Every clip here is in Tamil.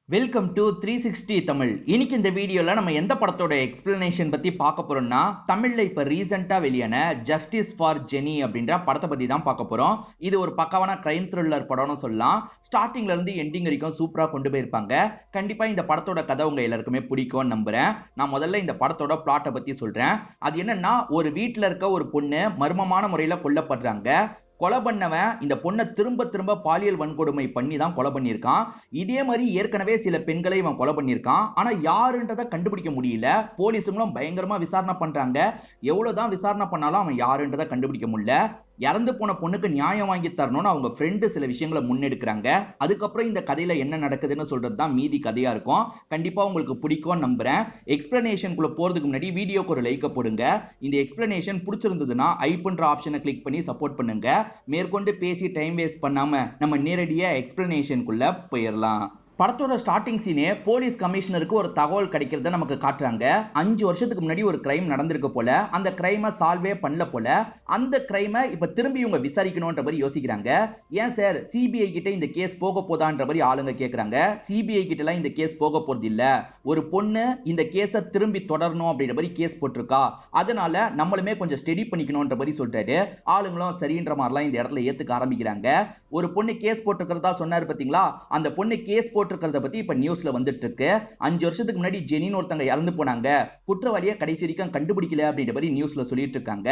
Welcome to 360 Tamil. இன்னைக்கு இந்த வீடியோல நம்ம எந்த படத்தோட எக்ஸ்பிளனேஷன் பத்தி பார்க்க போறோம்னா, தமிழ்ல இப்ப ரீசெண்டா வெளியான ஜஸ்டிஸ் ஃபார் ஜெனி அப்படின்ற படத்தை பத்தி தான் பார்க்க போறோம். இது ஒரு பக்காவான கிரைம் த்ரில்லர் படம்னு சொல்லலாம். ஸ்டார்டிங்ல இருந்து எண்டிங் வரைக்கும் சூப்பரா கொண்டு போயிருப்பாங்க. கண்டிப்பா இந்த படத்தோட கதை உங்க எல்லாருக்குமே பிடிக்கும்னு நம்புறேன். நான் முதல்ல இந்த படத்தோட பிளாட்டை பத்தி சொல்றேன். அது என்னன்னா, ஒரு வீட்டுல இருக்க ஒரு பொண்ணு மர்மமான முறையில கொல்லப்படுறாங்க. கொலை பண்ணவன் இந்த பொண்ணை திரும்ப திரும்ப பாலியல் வன்கொடுமை பண்ணி தான் கொலை பண்ணியிருக்கான். இதே மாதிரி ஏற்கனவே சில பெண்களை இவன் கொலை பண்ணியிருக்கான். ஆனா யாருன்றதை கண்டுபிடிக்க முடியல. போலீஸுங்களும் பயங்கரமா விசாரணை பண்றாங்க. எவ்வளவுதான் விசாரணை பண்ணாலும் அவன் யாருன்றதை கண்டுபிடிக்க முடியல. இறந்து போன பொண்ணுக்கு நியாயம் வாங்கி தரணும்னு அவங்க ஃப்ரெண்டு சில விஷயங்களை முன்னெடுக்கிறாங்க. அதுக்கப்புறம் இந்த கதையில என்ன நடக்குதுன்னு சொல்றது தான் மீதி கதையா இருக்கும். கண்டிப்பா உங்களுக்கு பிடிக்கும்னு நம்புறேன். எக்ஸ்பிளனேஷனுக்குள்ள போறதுக்கு முன்னாடி வீடியோக்கு ஒரு லைக் போடுங்க. இந்த எக்ஸ்பிளனேஷன் பிடிச்சிருந்ததுன்னா ஐ பண்ற ஆப்ஷனை கிளிக் பண்ணி சப்போர்ட் பண்ணுங்க. மேற்கொண்டு பேசி டைம் வேஸ்ட் பண்ணாம நம்ம நேரடியா எக்ஸ்பிளனேஷனுக்குள்ள போயிடலாம். படத்தோட ஸ்டார்டிங் சீனே போலீஸ் கமிஷனருக்கு ஒரு தகவல் கிடைக்கிறத நமக்கு காட்டுறாங்க. 5 வருஷத்துக்கு முன்னாடி ஒரு கிரைம் நடந்திருக்கு போல. அந்த கிரைமை சால்வே பண்ணல போல. அந்த கிரைமை இப்ப திரும்பி இவங்க விசாரிக்கணும்ன்ற மாதிரி யோசிக்கிறாங்க. ஏன் சார் சிபிஐ கிட்ட இந்த கேஸ் போக போதான்ற மாதிரி ஆளுங்க கேக்குறாங்க. சிபிஐ கிட்ட எல்லாம் இந்த கேஸ் போக போறது இல்ல. ஒரு பொண்ணு இந்த கேஸை திரும்பி தொடரணும் அப்படின்ற மாதிரி கேஸ் போட்டிருக்கா. அதனால நம்மளுமே கொஞ்சம் ஸ்டடி பண்ணிக்கணும்ன்ற மாதிரி சொல்றாரு. ஆளுங்களும் சரின்ற மாதிரிலாம் இந்த இடத்துல ஏத்துக்க ஆரம்பிக்கிறாங்க. ஒரு பொண்ணு கேஸ் போட்டிருக்கிறதா சொன்னாரு பாத்தீங்களா, அந்த பொண்ணு கேஸ் போட்டிருக்கிறத பத்தி இப்ப நியூஸ்ல வந்துட்டு இருக்கு. 5 வருஷத்துக்கு முன்னாடி ஜெனின்னு ஒருத்தங்க இறந்து போனாங்க. குற்றவாளியை கடைசி வரைக்கும் கண்டுபிடிக்கல அப்படின்ற மாதிரி நியூஸ்ல சொல்லிட்டு இருக்காங்க.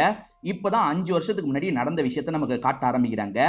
இப்பதான் 5 வருஷத்துக்கு முன்னாடி நடந்த விஷயத்தை நமக்கு காட்ட ஆரம்பிக்கிறாங்க.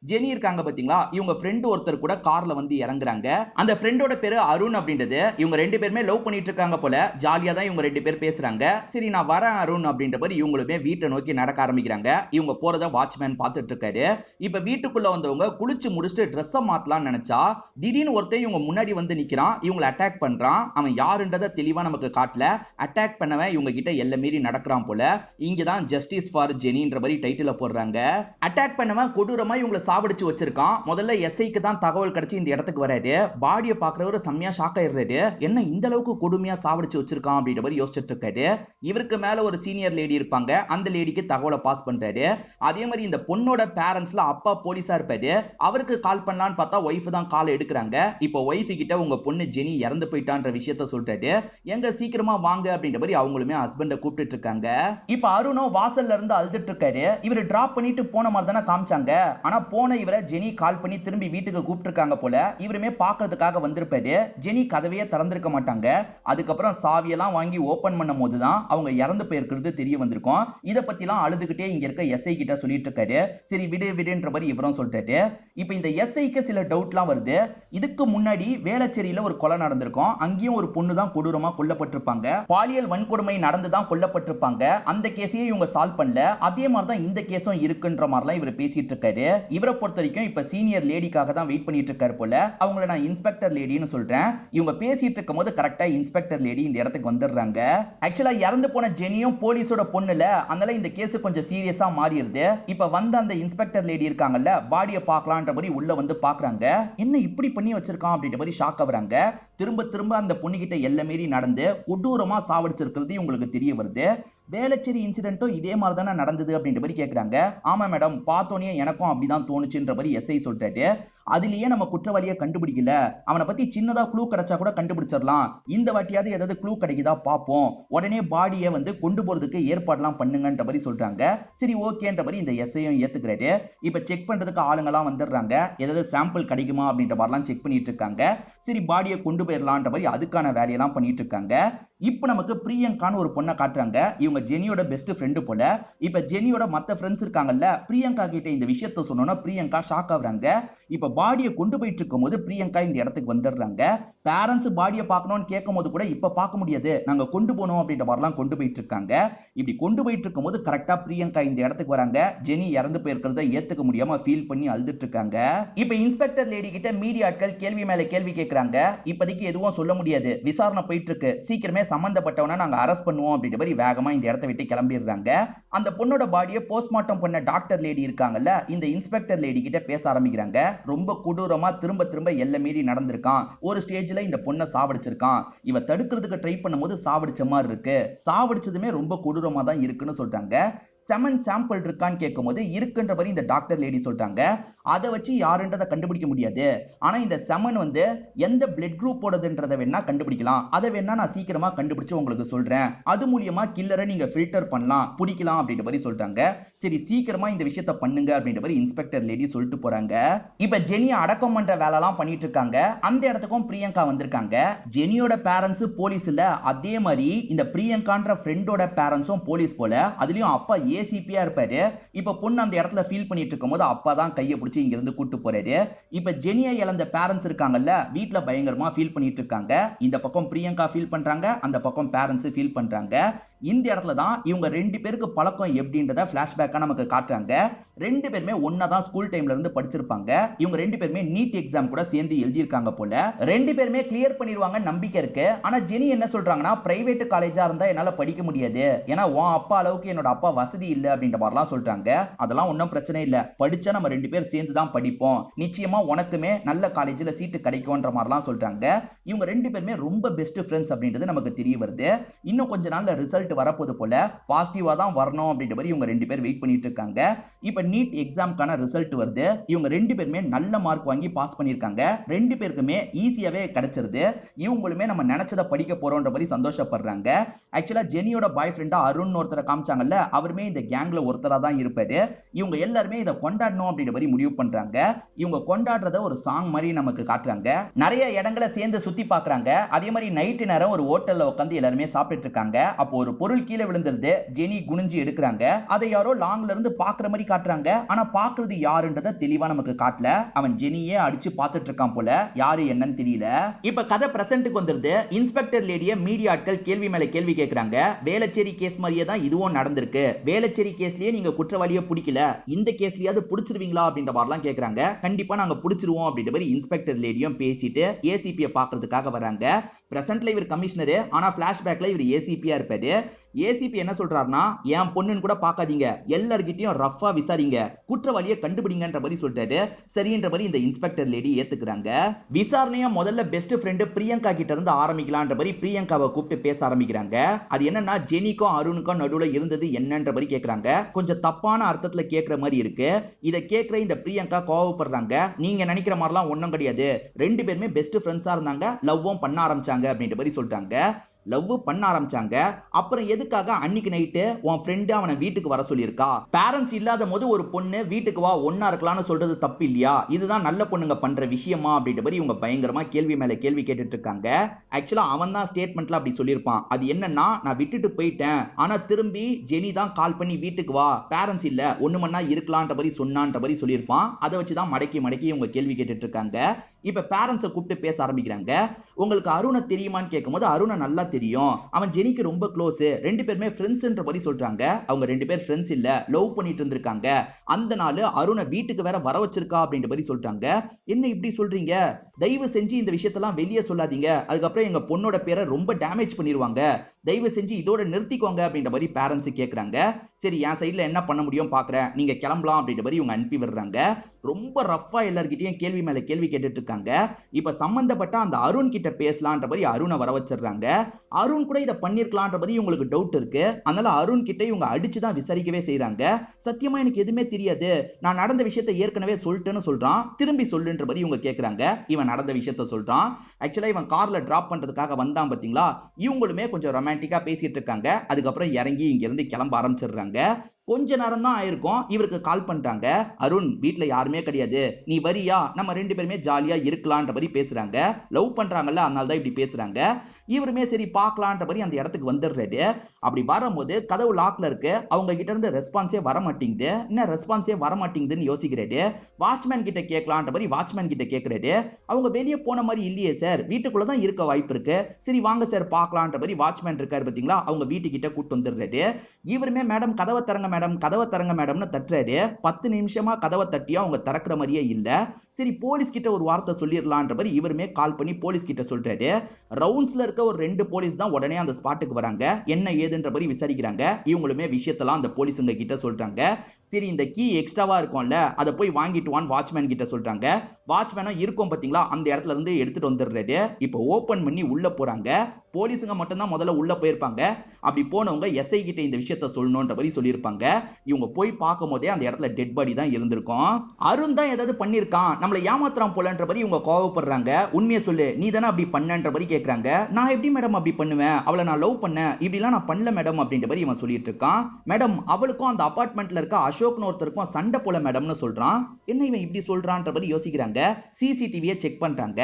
ஜெனி இருக்காங்க பாத்தீங்களா, இவங்க ஃப்ரெண்ட் ஒருத்தர் கூட கார்ல வந்து இறங்குறாங்க. அந்த ஃப்ரெண்டோட பேரு அருண் அப்படின்றது. இவங்க ரெண்டு பேருமே லவ் பண்ணிட்டு இருக்காங்க போல. ஜாலியா தான் இவங்க ரெண்டு பேர் பேசுறாங்க. சரி நான் வரேன் அருண் அப்படின்ற மாதிரி இவங்களுமே வீட்டை நோக்கி நடக்க ஆரம்பிக்கிறாங்க. இவங்க போறத வாட்ச்மேன் பார்த்துட்டு இருக்காரு. இப்ப வீட்டுக்குள்ள வந்தவங்க குளிச்சு முடிச்சுட்டு ட்ரெஸ்ஸை மாத்தலாம்னு நினைச்சா திடீர்னு ஒருத்தன் இவங்க முன்னாடி வந்து நிக்கிறான். இவங்களை அட்டாக் பண்றான். அவன் யாருன்றத தெளிவா நமக்கு காட்டல. அட்டாக் பண்ணவன் இவங்க கிட்ட எல்லை மீறி நடக்கிறான் போல. இங்கதான் ஜஸ்டிஸ் ஃபார் ஜெனின்ற மாதிரி டைட்டில போடுறாங்க. அட்டாக் பண்ணவன் கொடூரமா இவங்களை சாவடிச்சு வச்சிருக்கான். முதல்ல எஸ்ஐக்கு தான் தகவல் கிடைச்சு இந்த இடத்துக்கு வராரு. பாடியை பாக்குறவரு செம்மையா ஷாக் ஆயிடுறாரு. என்ன இந்த அளவுக்கு கொடுமையா சாவடிச்சு வச்சிருக்கான் அப்படின்ற மாதிரி யோசிச்சுட்டு இருக்காரு. இவருக்கு மேல ஒரு சீனியர் லேடி இருப்பாங்க. அந்த லேடிக்கு தகவலை பாஸ் பண்றாரு. அதே மாதிரி இந்த பொண்ணோட பேரண்ட்ஸ்ல அப்பா போலீஸா இருப்பாரு. அவருக்கு கால் பண்ணலான்னு பார்த்தா ஒய்ஃப் தான் கால் எடுக்கிறாங்க. இப்போ ஒய்ஃப் கிட்ட உங்க பொண்ணு ஜெனி இறந்து போயிட்டான்ற விஷயத்த சொல்றாரு. எங்க சீக்கிரமா வாங்க அப்படின்ற மாதிரி அவங்களுமே ஹஸ்பண்ட கூப்பிட்டு இருக்காங்க. இப்ப அருணோ வாசல்ல இருந்து அழுதுட்டு இருக்காரு. இவரு டிராப் பண்ணிட்டு போன மாதிரி தானே காமிச்சாங்க. ஆனா போன இவரை ஜெனி கால் பண்ணி திரும்பி வீட்டுக்கு கூப்பிட்டு இருக்காங்க போல. இவருமே பாக்குறதுக்காக வந்திருப்பாரு. ஜெனி கதவையே திறந்திருக்க மாட்டாங்க. அதுக்கப்புறம் சாவியெல்லாம் வாங்கி ஓபன் பண்ணும் போதுதான் அவங்க இறந்து போயிருக்கிறது தெரிய வந்திருக்கும். இதை பத்திலாம் அழுதுகிட்டே இங்க இருக்க எஸ்ஐ கிட்ட சொல்லிட்டு இருக்காரு. சரி விடு விடுன்ற மாதிரி இவரும் சொல்லிட்டாரு. இப்ப இந்த எஸ்ஐக்கு சில டவுட்லாம் வருது. இதுக்கு முன்னாடி வேளச்சேரியில ஒரு கொலை நடந்திருக்கும். அங்கேயும் ஒரு பொண்ணு தான் கொடூரமா கொல்லப்பட்டிருப்பாங்க. பாலியல் வன்கொடுமை நடந்துதான் கொல்லப்பட்டிருப்பாங்க. அந்த கேஸையே இவங்க சால்வ் பண்ணல. அதே மாதிரி தான் இந்த கேஸும் இருக்குன்ற மாதிரிலாம் இவர் பேசிட்டு இருக்காரு. இவரை பொறுத்த வரைக்கும் இப்ப சீனியர் லேடிக்காக தான் வெயிட் பண்ணிட்டு இருக்காரு போல. அவங்கள நான் இன்ஸ்பெக்டர் லேடின்னு சொல்றேன். இவங்க பேசிட்டு இருக்கும் போது கரெக்டா இன்ஸ்பெக்டர் லேடி இந்த இடத்துக்கு வந்துடுறாங்க. ஆக்சுவலா இறந்து போன ஜெனியும் போலீஸோட பொண்ணுல, அதனால இந்த கேஸ் கொஞ்சம் சீரியஸா மாறிடுது. இப்ப வந்த அந்த இன்ஸ்பெக்டர் லேடி இருக்காங்கல்ல, பாடியை பார்க்கலான்ற மாதிரி உள்ள வந்து பாக்குறாங்க. என்ன இப்படி பண்ணி வச்சிருக்கான் அப்படின்ற மாதிரி ஷாக் ஆகுறாங்க. திரும்ப திரும்ப அந்த பொண்ணுகிட்ட எல்லை மீறி நடந்து கொடூரமா சாவடிச்சிருக்கிறது உங்களுக்கு தெரிய வருது. வேளச்சேரி இன்சிடென்ட்டும் இதே மாதிரி தானே நடந்தது அப்படின்ற மாதிரி கேட்குறாங்க. ஆமா மேடம், பார்த்தோன்னே எனக்கும் அப்படிதான் தோணுச்சுன்ற மாதிரி எஸ்ஐ சொல்லிட்டாரு. அதுலயே நம்ம குற்றவாளியை கண்டுபிடிக்கல. அவனை பத்தி சின்னதா க்ளூ கிடைச்சா கூட கண்டுபிடிச்சிடலாம். இந்த வாட்டியாவது ஏதாவது க்ளூ கிடைக்குதா பார்ப்போம். உடனே பாடியை வந்து கொண்டு போறதுக்கு ஏற்பாடுலாம் பண்ணுங்கன்ற மாதிரி சொல்றாங்க. சரி ஓகேன்ற மாதிரி இந்த எஸ்ஐயும் ஏத்துக்கிறாரு. இப்ப செக் பண்றதுக்கு ஆளுங்கெல்லாம் வந்துடுறாங்க. ஏதாவது சாம்பிள் கிடைக்குமா அப்படின்ற மாதிரிலாம் செக் பண்ணிட்டு இருக்காங்க. சரி பாடியை கொண்டு போயிடலான்ற மாதிரி அதுக்கான வேலையெல்லாம் பண்ணிட்டு இருக்காங்க. இப்ப நமக்கு பிரியங்கான்னு ஒரு பொண்ணை காட்டுறாங்க. இவங்க ஜெனியோட பெஸ்ட் ஃப்ரெண்டு போல. இப்ப ஜெனியோட மத்த ஃப்ரெண்ட்ஸ் இருக்காங்கல்ல, பிரியங்கா கிட்ட இந்த விஷயத்த சொன்னோன்னா பிரியங்கா ஷாக் ஆகுறாங்க. இப்ப பாடியை கொண்டு போயிட்டு இருக்கும் போது பிரியங்கா இந்த இடத்துக்கு வந்துடுறாங்க. பேரண்ட்ஸ் பாடியை பார்க்கணும்னு கேட்கும் போது கூட இப்ப பார்க்க முடியாது, நாங்க கொண்டு போனோம் அப்படின்ற மாதிரிலாம் கொண்டு போயிட்டு இருக்காங்க. இப்படி கொண்டு போயிட்டு இருக்கும் போது கரெக்டா பிரியங்கா இந்த இடத்துக்கு வராங்க. ஜெனி இறந்து போயிருக்கிறத ஏத்துக்க முடியாம ஃபீல் பண்ணி அழுதுட்டு இருக்காங்க. இப்ப இன்ஸ்பெக்டர் லேடி கிட்ட மீடியாட்கள் கேள்வி மேல கேள்வி கேட்கறாங்க. இப்போதைக்கு எதுவும் சொல்ல முடியாது, விசாரணை போயிட்டு இருக்கு, சீக்கிரமே சம்பந்தப்பட்டவனை நாங்க அரெஸ்ட் பண்ணுவோம் அப்படின்ற மாதிரி வேகமா இந்த இடத்தை விட்டு கிளம்பிடுறாங்க. அந்த பொண்ணோட பாடியை போஸ்ட்மார்ட்டம் பண்ண டாக்டர் லேடி இருக்காங்கல்ல, இந்த இன்ஸ்பெக்டர் லேடி கிட்ட பேச ஆரம்பிக்கிறாங்க. ரொம்ப கொடூரமா திரும்ப திரும்ப எல்லை மீறி நடந்திருக்கான். ஒரு ஸ்டேஜ்ல இந்த பொண்ணை சாவடிச்சிருக்கான். இவ தடுக்கிறதுக்கு ட்ரை பண்ணும்போது சாவடிச்ச மாதிரி இருக்கு. சாவடிச்சதுமே ரொம்ப கொடூரமா தான் இருக்குன்னு சொல்றாங்க. செமன் சாம்பிள் இருக்கான்னு கேட்கும்போது இருக்குன்ற மாதிரி இந்த டாக்டர் லேடி சொல்லிட்டாங்க. அதை வச்சு யாருன்றதை கண்டுபிடிக்க முடியாது, ஆனா இந்த செமன் வந்து எந்த பிளட் குரூப்போடதுன்றதை வேணா கண்டுபிடிக்கலாம், அதை வேணா நான் சீக்கிரமா கண்டுபிடிச்சு உங்களுக்கு சொல்றேன், அது மூலியமா கில்லரை நீங்க ஃபில்டர் பண்ணலாம், பிடிக்கலாம் அப்படின்ற மாதிரி சொல்லிட்டாங்க. சரி சீக்கிரமா இந்த விஷயத்தை பண்ணுங்க அப்படின்ற மாதிரி இன்ஸ்பெக்டர் லேடி சொல்லிட்டு போறாங்க. இப்ப ஜெனியை அடக்கம் பண்ற வேலை எல்லாம் பண்ணிட்டு இருக்காங்க. அந்த இடத்துக்கும் பிரியங்கா வந்திருக்காங்க. ஜெனியோட பேரண்ட்ஸ் போலீஸ் இல்ல, அதே மாதிரி இந்த பிரியங்கான்ற ஃப்ரெண்டோட பேரண்ட்ஸும் போலீஸ் போல, அதுலயும் அப்பா ஏசிபியா இருப்பாரு. இப்ப பொண்ணு அந்த இடத்துல ஃபீல் பண்ணிட்டு இருக்கும்போது அப்பா தான் கையை பிடிச்சி இங்க இருந்து கூட்டு போறாரு. இப்ப ஜெனியை இழந்த பேரண்ட்ஸ் இருக்காங்கல்ல, வீட்ல பயங்கரமா ஃபீல் பண்ணிட்டு இருக்காங்க. இந்த பக்கம் பிரியங்கா ஃபீல் பண்றாங்க, அந்த பக்கம் பேரண்ட்ஸ் ஃபீல் பண்றாங்க. இந்த இடத்துல தான் இவங்க ரெண்டு பேருக்கு பழக்கம் எப்படின்றத பிளாஷ்பேக்கா நமக்கு காட்டுறாங்க. ரெண்டு பேருமே ஒன்னா தான் ஸ்கூல் டைம்ல இருந்து படிச்சிருப்பாங்க. இவங்க ரெண்டு பேருமே நீட் எக்ஸாம் கூட சேர்ந்து எழுதியிருக்காங்க போல. ரெண்டு பேருமே கிளியர் பண்ணிடுவாங்க நம்பிக்கை இருக்கு. ஆனா ஜெனி என்ன சொல்றாங்கன்னா, பிரைவேட் காலேஜா இருந்தா என்னால படிக்க முடியாது, ஏன்னா உன் அப்பா அளவுக்கு என்னோட அப்பா வசதி இல்ல அப்படின்ற மாதிரிலாம் சொல்றாங்க. அதெல்லாம் ஒன்றும் பிரச்சனை இல்ல, படிச்சா நம்ம ரெண்டு பேர் சேர்ந்து தான் படிப்போம், நிச்சயமா உனக்குமே நல்ல காலேஜ்ல சீட்டு கிடைக்கும்ன்ற மாதிரிலாம் சொல்றாங்க. இவங்க ரெண்டு பேருமே ரொம்ப பெஸ்ட் ஃப்ரெண்ட்ஸ் அப்படின்றது நமக்கு தெரிய வருது. இன்னும் கொஞ்ச நாள்ல ரிசல்ட் வரப்போது போல, பாசிட்டிவா தான் வரணும் அப்படின்ற மாதிரி இவங்க ரெண்டு பேர் வெயிட் பண்ணிட்டு இருக்காங்க. இப்ப நீட் எக்ஸாம்க்கான ரிசல்ட் வருது. இவங்க ரெண்டு பேருமே நல்ல மார்க் வாங்கி பாஸ் பண்ணிருக்காங்க. ரெண்டு பேருக்குமே ஈஸியாவே கிடைச்சிருது. இவங்களுமே நம்ம நினைச்சதை படிக்க போறோம்ன்ற மாதிரி சந்தோஷப்படுறாங்க. ஆக்சுவலா ஜெனியோட பாய் ஃப்ரெண்டா அருண் ஒருத்தரை காமிச்சாங்கல்ல, அவருமே இந்த கேங்ல ஒருத்தரா தான் இருப்பாரு. இவங்க எல்லாருமே இதை கொண்டாடணும் அப்படின்ற மாதிரி முடிவு பண்றாங்க. இவங்க கொண்டாடுறத ஒரு சாங் மாதிரி நமக்கு காட்டுறாங்க. நிறைய இடங்களை சேர்ந்து சுத்தி பாக்குறாங்க. அதே மாதிரி நைட்டு நேரம் ஒரு ஹோட்டல்ல உட்காந்து எல்லாருமே சாப்பிட்டு இருக்காங்க. அப்போ ஒரு பொருள் கீழே விழுந்துருது. ஜெனி குனிஞ்சு எடுக்கிறாங்க. அதை யாரோ லாங்ல இருந்து பாக்குற மாதிரி காட்டுறாங்க. ஆனா பாக்குறது யாருன்றத தெளிவா நமக்கு காட்டல. அவன் ஜெனியே அடிச்சு பார்த்துட்டு இருக்கான் போல, யாரு என்னன்னு தெரியல. இப்ப கதை பிரசன்ட்டுக்கு வந்துருது. இன்ஸ்பெக்டர் லேடிய மீடியா ஆட்கள் கேள்வி மேல கேள்வி கேட்கறாங்க. வேளச்சேரி கேஸ் மாதிரியே தான் இதுவும் நடந்திருக்கு, வேளச்சேரி கேஸ்லயே நீங்க குற்றவாளியை பிடிக்கல, இந்த கேஸ்லயாவது பிடிச்சிருவீங்களா அப்படின்ற மாதிரிலாம் கேட்கறாங்க. கண்டிப்பா நாங்க பிடிச்சிருவோம் அப்படின்ற மாதிரி இன்ஸ்பெக்டர் லேடியும் பேசிட்டு ஏசிபியை பாக்குறதுக்காக வராங்க. பிரசன்ட்ல இவர் கமிஷனர், ஆனா பிளாஷ்பேக்ல இவர் ஏசிபியா இருப்பாரு. ஏசிபி என்ன சொல்றாருன்னா, என் பொண்ணுன்னு கூட பார்க்காதீங்க, எல்லார்கிட்டயும் ரஃபா விசாரிங்க, குற்றவாளியை கண்டுபிடிங்கன்ற மாதிரி சொல்லிட்டாரு. சரின்ற மாதிரி இந்த இன்ஸ்பெக்டர் லேடி ஏத்துக்கிறாங்க. விசாரணையா முதல்ல பெஸ்ட் ஃப்ரெண்ட் பிரியங்கா கிட்ட இருந்து ஆரம்பிக்கலான்ற மாதிரி பிரியங்காவை கூப்பிட்டு பேச ஆரம்பிக்கிறாங்க. அது என்னன்னா, ஜெனிக்கும் அருணுக்கும் நடுவுல இருந்தது என்னன்ற மாதிரி கேக்குறாங்க. கொஞ்சம் தப்பான அர்த்தத்துல கேட்கிற மாதிரி இருக்கு. இதை கேட்கிற இந்த பிரியங்கா கோவப்படுறாங்க. நீங்க நினைக்கிற மாதிரிலாம் ஒண்ணும் கிடையாது, ரெண்டு பேருமே பெஸ்ட் ஃப்ரெண்ட்ஸா இருந்தாங்க, லவ்வும் பண்ண ஆரம்பிச்சாங்க அப்படின்ற மாதிரி சொல்றாங்க. லவ் பண்ண ஆரம்பிச்சாங்க. அப்புறம் எதுக்காக அன்னைக்கு நைட்டு உன் ஃப்ரெண்ட் அவனை வீட்டுக்கு வர சொல்லியிருக்கா? பேரண்ட்ஸ் இல்லாத போது ஒரு பொண்ணு வீட்டுக்கு வா ஒன்னா இருக்கலாம்னு சொல்றது தப்பு இல்லையா? இதுதான் நல்ல பொண்ணுங்க பண்ற விஷயமா அப்படின்ற மாதிரி இவங்க பயங்கரமா கேள்வி மேல கேள்வி கேட்டுட்டு இருக்காங்க. ஆக்சுவலா அவன் தான் ஸ்டேட்மெண்ட்ல அப்படி சொல்லியிருப்பான். அது என்னன்னா, நான் விட்டுட்டு போயிட்டேன், ஆனா திரும்பி ஜெனி தான் கால் பண்ணி வீட்டுக்கு வா, பேரண்ட்ஸ் இல்ல ஒண்ணு மண்ணா இருக்கலான்ற மாதிரி சொன்னான்ற மாதிரி சொல்லியிருப்பான். அதை வச்சுதான் மடக்கி மடக்கி இவங்க கேள்வி கேட்டுட்டு இருக்காங்க. இப்ப பேரண்ட்ஸை கூப்பிட்டு பேச ஆரம்பிக்கிறாங்க. உங்களுக்கு அருணை தெரியுமான்னு கேட்கும்போது அருணை நல்லா தெரியும், அவன் ஜெனிக்கு ரொம்ப க்ளோஸ், ரெண்டு பேருமே ஃப்ரெண்ட்ஸ்ன்ற மாதிரி சொல்றாங்க. அவங்க ரெண்டு பேர் ஃப்ரெண்ட்ஸ் இல்ல, லவ் பண்ணிட்டு இருந்திருக்காங்க. அந்த நாள் அருணை வீட்டுக்கு வேற வர வச்சிருக்கா அப்படின்ற மாதிரி சொல்றாங்க. என்ன இப்படி சொல்றீங்க? தயவு செஞ்சு இந்த விஷயத்தெல்லாம் வெளியே சொல்லாதீங்க, அதுக்கப்புறம் எங்க பொண்ணோட பேரை ரொம்ப டேமேஜ் பண்ணிடுவாங்க, தயவு செஞ்சு இதோட நிறுத்திக்கோங்க அப்படின்ற மாதிரி பேரண்ட்ஸ் கேட்கறாங்க. சரி என் சைட்ல என்ன பண்ண முடியும் பாக்குறேன், நீங்க கிளம்பலாம் அப்படின்ற மாதிரி இவங்க அனுப்பி விடுறாங்க. ரொம்ப ரஃபா எல்லார்கிட்டயும் கேள்வி மேல கேள்வி கேட்டுட்டு இருக்காங்க. இப்ப சம்பந்தப்பட்ட அந்த அருண் கிட்ட பேசலான்ற மாதிரி அருணை வர வச்சிடுறாங்க. அருண் கூட இதை பண்ணிருக்கலான்ற மாதிரி இவங்களுக்கு டவுட் இருக்கு. அதனால அருண் கிட்ட இவங்க அடிச்சுதான் விசாரிக்கவே செய்யறாங்க. சத்தியமா எனக்கு எதுவுமே தெரியாது, நான் நடந்த விஷயத்தை ஏற்கனவே சொல்லிட்டேன்னு சொல்றான். திரும்பி சொல்லுன்ற மாதிரி இவங்க கேட்கறாங்க. இவன் நடந்த விஷயத்த சொல்றான். ஆக்சுவலா இவன் கார்ல டிராப் பண்றதுக்காக வந்தான் பாத்தீங்களா, இவங்களுமே கொஞ்சம் ரொமான்டிக்கா பேசிட்டு இருக்காங்க. அதுக்கப்புறம் இறங்கி இங்க இருந்து கிளம்ப ஆரம்பிச்சிடுறாங்க. கொஞ்ச நேரம் தான் ஆயிருக்கும், இவருக்கு கால் பண்ணிட்டாங்க. அருண் வீட்ல யாருமே கிடையாது, நீ வரியா, நம்ம ரெண்டு பேருமே ஜாலியா இருக்கலாம்ன்ற மாதிரி பேசுறாங்க. லவ் பண்றாங்கல்ல, அதனால தான் இப்படி பேசுறாங்க. இவருமே சரி பார்க்கலான்ற மாதிரி அந்த இடத்துக்கு வந்துடுறாரு. அப்படி வரும்போது கதவு லாக்ல இருக்கு. அவங்க கிட்ட இருந்து ரெஸ்பான்ஸே வர மாட்டேங்குது. என்ன ரெஸ்பான்ஸே வர மாட்டேங்குதுன்னு யோசிக்கிறாரு. வாட்ச்மேன் கிட்ட கேட்கலான்ற மாதிரி வாட்ச்மேன் கிட்ட கேட்கிறாரு. அவங்க வெளியே போன மாதிரி இல்லையே சார், வீட்டுக்குள்ளதான் இருக்க வாய்ப்பு இருக்கு, சரி வாங்க சார் பார்க்கலான்ற மாதிரி வாட்ச்மேன் இருக்காரு பாத்தீங்களா, அவங்க வீட்டுக்கிட்ட கூட்டு வந்துடுறாரு. இவருமே மேடம் கதவை தரங்க மேடம், கதவை தரங்க மேடம்னு தட்டுறாரு. 10 நிமிஷமா கதவை தட்டியா அவங்க திறக்கிற மாதிரியே இல்ல. சரி போலீஸ் கிட்ட ஒரு வார்த்தை சொல்லிடலான்ற மாதிரி இவருமே கால் பண்ணி போலீஸ் கிட்ட சொல்றாரு. ரவுண்ட்ஸ்ல இருக்க ஒரு 2 போலீஸ் தான் உடனே அந்த ஸ்பாட்டுக்கு வராங்க. என்ன ஏதுன்ற மாதிரி விசாரிக்கிறாங்க. இவங்களுமே விஷயத்தெல்லாம் அந்த போலீஸுங்க கிட்ட சொல்றாங்க. சரி இந்த கீ எக்ஸ்ட்ராவா இருக்கும்ல, அதை போய் வாங்கிட்டு வான்னு வாட்ச்மேன் கிட்ட சொல்றாங்க. வாட்ச்மேனும் இருக்கும் பாத்தீங்களா, அந்த இடத்துல இருந்து எடுத்துட்டு வந்துடுறாரு. இப்போ ஓபன் பண்ணி உள்ள போறாங்க. போலீஸுங்க மட்டும் தான் முதல்ல உள்ள போயிருப்பாங்க. அப்படி போனவங்க எஸ்ஐ கிட்ட இந்த விஷயத்த சொல்லணும்ன்ற மாதிரி சொல்லியிருப்பாங்க. இவங்க போய் பார்க்கும் போதே அந்த இடத்துல டெட் பாடி தான் இருந்திருக்கும். அருண் தான் ஏதாவது பண்ணிருக்கான், நம்மள ஏமாத்துறான் போலன்ற மாதிரி இவங்க கோவப்படுறாங்க. உண்மையை சொல்லு, நீ தானே அப்படி பண்ணன்ற மாதிரி கேட்கறாங்க. நான் எப்படி மேடம் அப்படி பண்ணுவேன், அவளை நான் லவ் பண்ணேன், இப்படிலாம் நான் பண்ணல மேடம் அப்படின்ற மாதிரி இவன் சொல்லிட்டு இருக்கான். மேடம் அவளுக்கும் அந்த அபார்ட்மெண்ட்ல இருக்க அசோக்னு ஒருத்தருக்கும் சண்டை போல மேடம்னு சொல்றான். என்ன இவன் இப்படி சொல்றான்ற மாதிரி யோசிக்கிறாங்க. சிசிடிவியை செக் பண்றாங்க.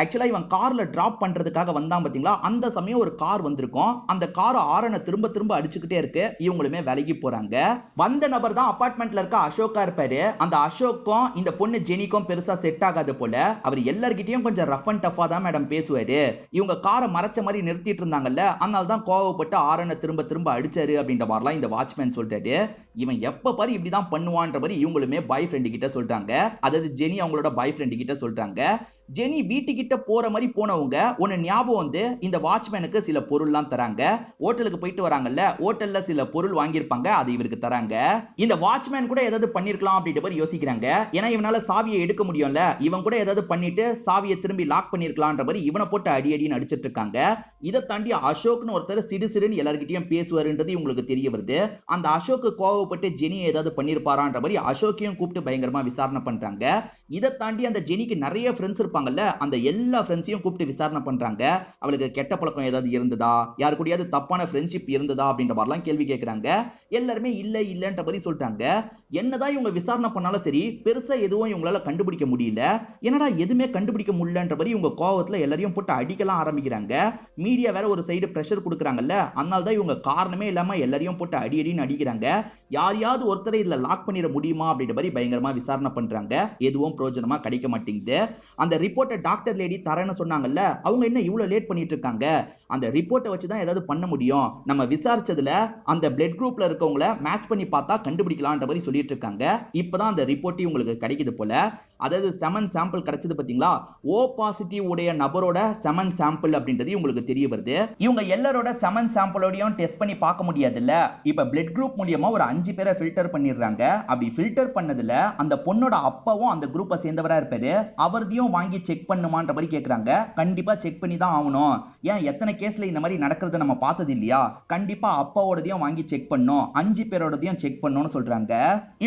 ஆக்சுவலா இவன் கார்ல டிராப் பண்றதுக்காக வந்தான் பாத்தீங்களா, அந்த சமயம் ஒரு கார் வந்திருக்கும். அந்த கார் ஆரனை திரும்ப திரும்ப அடிச்சுக்கிட்டே இருக்கு. இவங்களுமே விலகி போறாங்க. வந்த நபர் தான் அபார்ட்மெண்ட்ல இருக்க அசோக்கா இருப்பாரு. அந்த அசோக்கும் இந்த பொண்ணு ஜெனிக்கும் பெருசா செட் ஆகாது போல. அவர் எல்லார்கிட்டயும் கொஞ்சம் ரஃப் அண்ட் டஃபா தான் மேடம் பேசுவாரு. இவங்க காரை மறைச்ச மாதிரி நிறுத்திட்டு இருந்தாங்கல்ல, அதனால தான் கோவப்பட்டு ஆரனை திரும்ப திரும்ப அடிச்சாரு அப்படின்ற மாதிரிலாம் இந்த வாட்ச்மேன் சொல்றாரு. இவன் எப்ப பாரு இப்படிதான் பண்ணுவான்ற மாதிரி இவங்களுமே பாய் ஃப்ரெண்டு கிட்ட சொல்றாங்க. அதாவது ஜெனி அவங்களோட பாய் ஃப்ரெண்டு கிட்ட சொல்றாங்க. ஜெனி வீட்டுக்கிட்ட போற மாதிரி போனவங்க ஒன்னு ஞாபகம் வந்து இந்த வாட்ச்மேனுக்கு சில பொருள்லாம் தராங்க. ஹோட்டலுக்கு போயிட்டு வராங்கல்ல, ஹோட்டல்ல சில பொருள் வாங்கியிருப்பாங்க, அது இவருக்கு தராங்க. இந்த வாட்ச்மேன் கூட ஏதாவது பண்ணிருக்கலாம் அப்படின்ற மாதிரி யோசிக்கிறாங்க. ஏன்னா இவனால சாவியை எடுக்க முடியும்ல, இவன் கூட ஏதாவது பண்ணிட்டு சாவியை திரும்பி லாக் பண்ணிருக்கலாம்ன்ற மாதிரி இவனை போட்டு அடி அடின்னு அடிச்சிட்டு இருக்காங்க. இதை தாண்டி அசோக்னு ஒருத்தர் சிடு சிடுன்னு எல்லார்கிட்டயும் பேசுவாருன்றது இவங்களுக்கு தெரிய வருது. அந்த அசோக்கு கோவப்பட்டு ஜெனி ஏதாவது பண்ணிருப்பாரான்ற மாதிரி அசோக்கையும் கூப்பிட்டு பயங்கரமா விசாரணை பண்றாங்க. இதை தாண்டி அந்த ஜெனிக்கு நிறைய ஃப்ரெண்ட்ஸ் இருப்பாங்கல்ல, அந்த எல்லா ஃப்ரெண்ட்ஸையும் கூப்பிட்டு விசாரணை பண்றாங்க. அவளுக்கு கெட்ட பழக்கம் ஏதாவது இருந்ததா, யாரு கூடயாவது தப்பான ஃப்ரெண்ட்ஷிப் இருந்ததா அப்படின்ற மாதிரிலாம் கேள்வி கேட்கறாங்க. எல்லாருமே இல்ல இல்லன்ற மாதிரி சொல்றாங்க. என்னதான் இவங்க விசாரணை பண்ணாலும் சரி பெருசா எதுவும் இவங்களால கண்டுபிடிக்க முடியல. என்னடா எதுவுமே கண்டுபிடிக்க முடியலன்ற மாதிரி இவங்க கோவத்துல எல்லாரையும் போட்டு அடிக்கலாம் ஆரம்பிக்கிறாங்க. மீடியா வேற ஒரு சைடு பிரஷர் கொடுக்குறாங்கல்ல, அதனால தான் இவங்க காரணமே இல்லாம எல்லாரையும் போட்டு அடி அடின்னு அடிக்கிறாங்க. யாரையாவது ஒருத்தரை இதுல லாக் பண்ணிட முடியுமா அப்படின்ற மாதிரி பயங்கரமா விசாரணை பண்றாங்க. எதுவும் பிரயோஜனமா கிடைக்க மாட்டேங்குது. அந்த ரிப்போர்ட்டை டாக்டர் லேடி தரேன்னு சொன்னாங்கல்ல, அவங்க என்ன இவ்வளவு லேட் பண்ணிட்டு இருக்காங்க? அந்த ரிப்போர்ட்டை வச்சு தான் ஏதாவது பண்ண முடியும். நம்ம விசாரிச்சதுல அந்த பிளட் குரூப்ல இருக்கவங்கள மேட்ச் பண்ணி பார்த்தா கண்டுபிடிக்கலாம்ன்ற மாதிரி சொல்லிட்டு இருக்காங்க. இப்பதான் அந்த ரிப்போர்ட் உங்களுக்கு கிடைக்குது போல. அதாவது செமன் சாம்பிள் கிடைச்சது பாத்தீங்களா, ஓ பாசிட்டிவ் உடைய நபரோட செமன் சாம்பிள் அப்படின்றது உங்களுக்கு தெரிய வருது. இவங்க எல்லாரோட செமன் சாம்பிளோடையும் டெஸ்ட் பண்ணி பார்க்க முடியாது இல்ல. இப்ப பிளட் குரூப் மூலமா ஒரு 5 பேரை ஃபில்டர் பண்ணிடுறாங்க. அப்படி ஃபில்டர் பண்ணதுல அந்த பொண்ணோட அப்பாவும் அந்த குரூப்பை சேர்ந்தவரா இருப்பாரு. அவர்தையும் வாங்கி செக் பண்ணுமான்ற மாதிரி கேக்குறாங்க. கண்டிப்பா செக் பண்ணி தான் ஆகணும். ஏன் எத்தனை கேஸ்ல இந்த மாதிரி நடக்கிறத நம்ம பார்த்தது இல்லையா? கண்டிப்பா அப்பாவோடதையும் வாங்கி செக் பண்ணும், 5 பேரோடதையும் செக் பண்ணணும்னு சொல்றாங்க.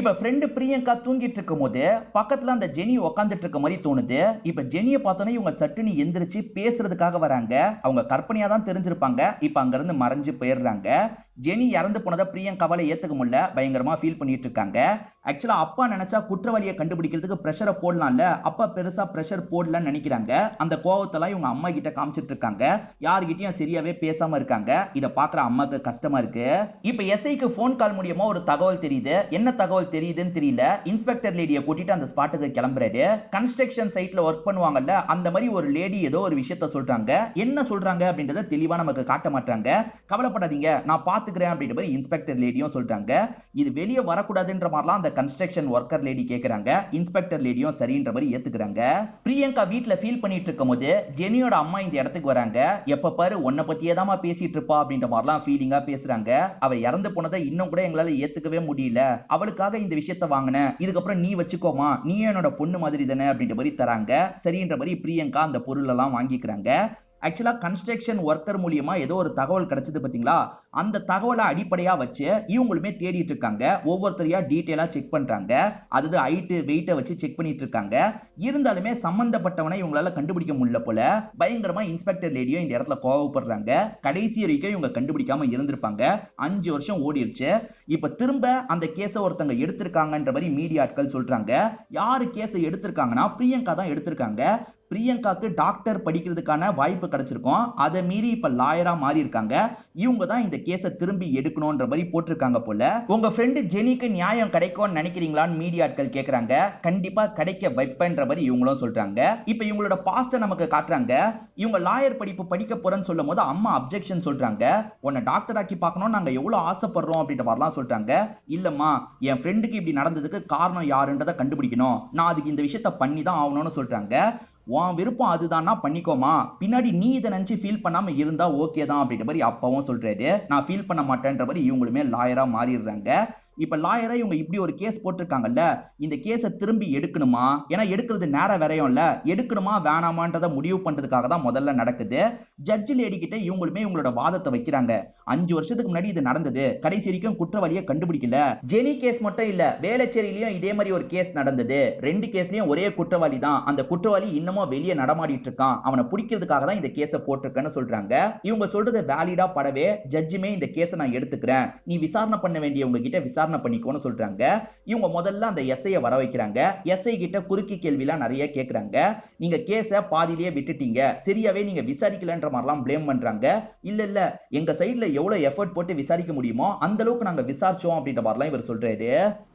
இப்ப ஃப்ரெண்டு பிரியங்கா தூங்கிட்டு இருக்கும் போது பக்கத்துல அந்த ஜெனி உட்காந்துட்டு இருக்க மாதிரி தோணுது. இப்ப ஜெனியை பார்த்தோன்னே இவங்க சட்டுன்னு எந்திரிச்சு பேசுறதுக்காக வராங்க. அவங்க கற்பனையா தான் தெரிஞ்சிருப்பாங்க. இப்ப அங்க இருந்து மறைஞ்சு போயிடுறாங்க. ஜெனி இறந்து போனதை பிரியங்காவால ஏத்துக்க முடியல, பயங்கரமா ஃபீல் பண்ணிட்டு இருக்காங்க. ஆக்சுவலா அப்பா நினைச்சா குற்றவாளியை கண்டுபிடிக்கிறதுக்கு பிரஷரை போடலாம்ல, அப்பா பெருசா பிரஷர் போடலன்னு நினைக்கிறாங்க. அந்த கோவத்தெல்லாம் இவங்க அம்மா கிட்ட காமிச்சிட்டு இருக்காங்க. யார்கிட்டயும் சரியாவே பேசாம இருக்காங்க. இத பாக்குற அம்மாக்கு கஷ்டமா இருக்கு. இப்ப எஸ்ஐக்கு போன் கால் மூலியமா ஒரு தகவல் தெரியுது. என்ன தகவல் தெரியுதுன்னு தெரியல. இன்ஸ்பெக்டர் லேடியை கூட்டிட்டு அந்த ஸ்பாட்டுக்கு கிளம்புறாரு. கன்ஸ்ட்ரக்ஷன் சைட்ல ஒர்க் பண்ணுவாங்கல்ல, அந்த மாதிரி ஒரு லேடி ஏதோ ஒரு விஷயத்த சொல்றாங்க. என்ன சொல்றாங்க அப்படின்றத தெளிவா நமக்கு காட்ட மாட்டாங்க. கவலைப்படாதீங்க, நான் பாத்துக்கிறேன் அப்படின்ற மாதிரி இன்ஸ்பெக்டர் லேடியும் சொல்றாங்க. இது வெளியே வரக்கூடாதுன்ற மாதிரிலாம் அந்த கன்ஸ்ட்ரக்ஷன் ஒர்க்கர் லேடி கேக்குறாங்க. இன்ஸ்பெக்டர் லேடியும் சரின்ற மாதிரி ஏத்துக்கிறாங்க. பிரியங்கா வீட்ல ஃபீல் பண்ணிட்டு இருக்கும்போது ஜெனியோட அம்மா இந்த இடத்துக்கு வராங்க. எப்ப பாரு உன்னை பத்தியே தான் பேசிட்டு இருப்பா அப்படின்ற மாதிரிலாம் ஃபீலிங்கா பேசுறாங்க. அவ இறந்து போனதை இன்னும் கூட எங்களால ஏத்துக்கவே முடியல. அவளுக்காக இந்த விஷயத்த வாங்கினேன், இதுக்கப்புறம் நீ வச்சுக்கோமா, நீ என்னோட பொண்ணு மாதிரி தானே அப்படின்ற மாதிரி தராங்க. சரின்ற மாதிரி பிரியங்கா அந்த பொருள் எல்லாம் வாங்கிக்கிறாங்க. ஆக்சுவலா கன்ஸ்ட்ரக்ஷன் ஒர்க்கர் மூலியமா ஏதோ ஒரு தகவல் கிடைச்சது பாத்தீங்களா, அந்த தகவலை அடிப்படையா வச்சு இவங்களுமே தேடிட்டு இருக்காங்க. ஒவ்வொருத்தரையா டீடைலா செக் பண்றாங்க. அதாவது ஹைட் வெயிட்டை வச்சு செக் பண்ணிட்டு இருக்காங்க. இருந்தாலுமே சம்பந்தப்பட்டவனை இவங்களால கண்டுபிடிக்க முடியல போல. பயங்கரமா இன்ஸ்பெக்டர் லேடியோ இந்த இடத்துல கோவப்படுறாங்க. கடைசி வரைக்கும் இவங்க கண்டுபிடிக்காம இருந்திருப்பாங்க. 5 வருஷம் ஓடிடுச்சு. இப்ப திரும்ப அந்த கேஸை ஒருத்தங்க எடுத்திருக்காங்கன்ற மாதிரி மீடியா ஆட்கள் சொல்றாங்க. யாரு கேஸை எடுத்திருக்காங்கன்னா பிரியங்கா தான் எடுத்திருக்காங்க. பிரியங்காக்கு டாக்டர் படிக்கிறதுக்கான வாய்ப்பு கிடைச்சிருக்கும். அதை மீறி இப்ப லாயரா மாறி இருக்காங்க. இவங்க தான் இந்த கேஸை திரும்பி எடுக்கணும்ன்ற மாதிரி போட்டிருக்காங்க போல. உங்க ஃப்ரெண்டு ஜெனிக்கு நியாயம் கிடைக்கும்னு நினைக்கிறீங்களான்னு மீடியாட்கள் கேக்குறாங்க. கண்டிப்பா கிடைக்க வைப்பேன்ற மாதிரி இவங்களும் சொல்றாங்க. இப்ப இவங்களோட பாஸ்ட நமக்கு காட்டுறாங்க. இவங்க லாயர் படிப்பு படிக்க போறேன்னு சொல்லும் போது அம்மா அப்ஜெக்ஷன் சொல்றாங்க. உன்னை டாக்டர் ஆக்கி பார்க்கணும் நாங்க எவ்வளவு ஆசைப்படுறோம் அப்படின்ற மாதிரிலாம் சொல்றாங்க. இல்லம்மா, என் ஃப்ரெண்டுக்கு இப்படி நடந்ததுக்கு காரணம் யாருன்றதை கண்டுபிடிக்கணும், நான் அதுக்கு இந்த விஷயத்த பண்ணி தான் ஆகணும்னு சொல்றாங்க. உன் விருப்பம் அதுதான்னா பண்ணிக்கோமா, பின்னாடி நீ இதை நினைச்சு ஃபீல் பண்ணாம இருந்தா ஓகே தான் அப்படின்ற மாதிரி அப்பாவும் சொல்றாரு. நான் ஃபீல் பண்ண மாட்டேன்ற மாதிரி இவங்களுமே லாயரா மாறிடுறாங்க. இப்ப லாயரா இவங்க இப்படி ஒரு கேஸ் போட்டிருக்காங்கல்ல, இந்த கேஸை திரும்பி எடுக்கணுமா, ஏன்னா எடுக்கிறது நேர வரையும் இல்ல, எடுக்கணுமா வேணாமான்றத முடிவு பண்றதுக்காக தான் முதல்ல நடக்குது. ஜட்ஜ் லேடி கிட்ட இவங்களுமே இவங்களோட வாதத்தை வைக்கிறாங்க. 5 வருஷத்துக்கு முன்னாடி இது நடந்தது, கடைசி வரைக்கும் குற்றவாளியை கண்டுபிடிக்கல. ஜெனி கேஸ் மட்டும் இல்ல, வேளச்சேரியிலயும் இதே மாதிரி ஒரு கேஸ் நடந்தது. 2 கேஸ்லயும் ஒரே குற்றவாளி தான், அந்த குற்றவாளி இன்னமும் வெளியே நடமாடிட்டு இருக்கான், அவனை பிடிக்கிறதுக்காக தான் இந்த கேஸை போட்டிருக்கேன்னு சொல்றாங்க. இவங்க சொல்றது வேலிடா படவே ஜட்ஜுமே இந்த கேஸை நான் எடுத்துக்கிறேன், நீ விசாரணை பண்ண வேண்டியவங்க கிட்ட விசாரணை பண்ணிக்கோன்னு சொல்றாங்க. இவங்க முதல்ல அந்த எஸ்ஐய வர வைக்கிறாங்க. எஸ்ஐ கிட்ட குறுக்கி கேள்விலாம் நிறைய கேக்குறாங்க. நீங்க கேஸ பாதியிலேயே விட்டுட்டீங்க, சரியாவே நீங்க விசாரிக்கலன்ற மாதிரிலாம் ப்ளேம் பண்றாங்க. இல்ல இல்ல, எங்க சைடுல எவ்வளவு எஃபர்ட் போட்டு விசாரிக்க முடியுமோ அந்த அளவுக்கு நாங்க விசாரிச்சோம் அப்படின்ற மாதிரிலாம் இவர் சொல்றாரு.